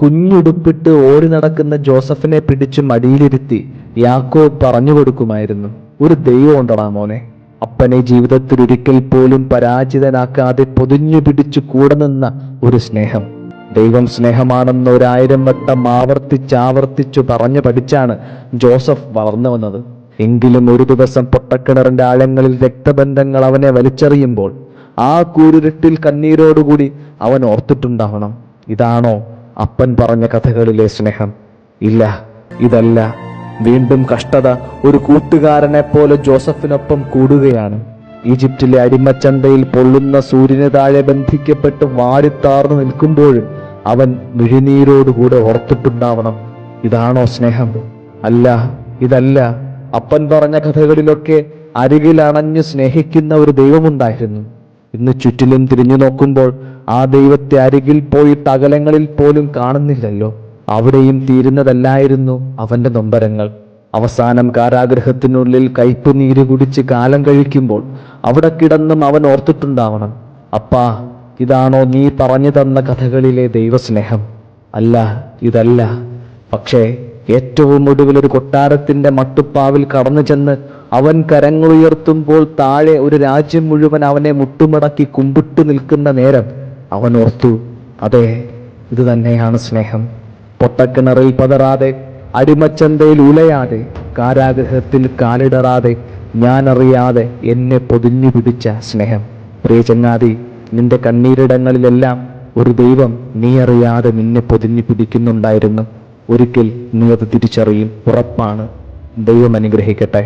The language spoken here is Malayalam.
കുഞ്ഞുടുപ്പിട്ട് ഓടി നടക്കുന്ന ജോസഫിനെ പിടിച്ച് മടിയിലിരുത്തി യാക്കോബ് പറഞ്ഞു കൊടുക്കുമായിരുന്നു, ഒരു ദൈവം ഉണ്ടടാ മോനെ. അപ്പനെ ജീവിതത്തിൽ ഒരിക്കൽ പോലും പരാജിതനാക്കാതെ പൊതിഞ്ഞു പിടിച്ചു കൂടെ നിന്ന ഒരു സ്നേഹം. ദൈവം സ്നേഹമാണെന്ന് 1000 വട്ടം ആവർത്തിച്ചു പറഞ്ഞു പഠിച്ചാണ് ജോസഫ് വളർന്നു വന്നത്. എങ്കിലും ഒരു ദിവസം പൊട്ടക്കിണറിന്റെ ആഴങ്ങളിൽ രക്തബന്ധങ്ങൾ അവനെ വലിച്ചെറിയുമ്പോൾ ആ കൂരിരുട്ടിൽ കണ്ണീരോടുകൂടി അവൻ ഓർത്തിട്ടുണ്ടാവണം, ഇതാണോ അപ്പൻ പറഞ്ഞ കഥകളിലെ സ്നേഹം? ഇല്ല, ഇതല്ല. വീണ്ടും കഷ്ടത ഒരു കൂട്ടുകാരനെ പോലെ ജോസഫിനൊപ്പം കൂടുകയാണ്. ഈജിപ്തിലെ അടിമച്ചന്തയിൽ പൊള്ളുന്ന സൂര്യന് താഴെ ബന്ധിക്കപ്പെട്ട് വാടിത്താർന്നു നിൽക്കുമ്പോഴും അവൻ മിഴിനീരോടുകൂടെ ഓർത്തിട്ടുണ്ടാവണം, ഇതാണോ സ്നേഹം? അല്ല, ഇതല്ല. അപ്പൻ പറഞ്ഞ കഥകളിലൊക്കെ അരികിൽ അണഞ്ഞു സ്നേഹിക്കുന്ന ഒരു ദൈവമുണ്ടായിരുന്നു. ഇന്ന് ചുറ്റിലും തിരിഞ്ഞു നോക്കുമ്പോൾ ആ ദൈവത്തെ അരികിൽ പോയിട്ട് അകലങ്ങളിൽ പോലും കാണുന്നില്ലല്ലോ. അവിടെയും തീരുന്നതല്ലായിരുന്നു അവന്റെ നൊമ്പരങ്ങൾ. അവസാനം കാരാഗൃഹത്തിനുള്ളിൽ കയ്പുനീര് കുടിച്ച് കാലം കഴിക്കുമ്പോൾ അവിടെ കിടന്നും അവൻ ഓർത്തിട്ടുണ്ടാവണം, അപ്പാ, ഇതാണോ നീ പറഞ്ഞു തന്ന കഥകളിലെ ദൈവസ്നേഹം? അല്ല, ഇതല്ല. പക്ഷേ ഏറ്റവും ഒടുവിൽ ഒരു കൊട്ടാരത്തിന്റെ മട്ടുപ്പാവിൽ കടന്നു ചെന്ന് അവൻ കരങ്ങളുയർത്തുമ്പോൾ താഴെ ഒരു രാജ്യം മുഴുവൻ അവനെ മുട്ടുമടക്കി കുമ്പിട്ട് നിൽക്കുന്ന നേരം അവൻ ഓർത്തു, അതെ, ഇത് തന്നെയാണ് സ്നേഹം. പൊട്ടക്കിണറിൽ പതറാതെ, അടിമച്ചന്തയിൽ ഉലയാതെ, കാരാഗൃഹത്തിൽ കാലിടറാതെ, ഞാനറിയാതെ എന്നെ പൊതിഞ്ഞു പിടിച്ച സ്നേഹം. പ്രിയ ചങ്ങാതി, നിന്റെ കണ്ണീരിടങ്ങളിലെല്ലാം ഒരു ദൈവം നീ അറിയാതെ നിന്നെ പൊതിഞ്ഞു പിടിക്കുന്നുണ്ടായിരുന്നു. ഒരിക്കൽ നീ അത് തിരിച്ചറിയും, ഉറപ്പാണ്. ദൈവം അനുഗ്രഹിക്കട്ടെ.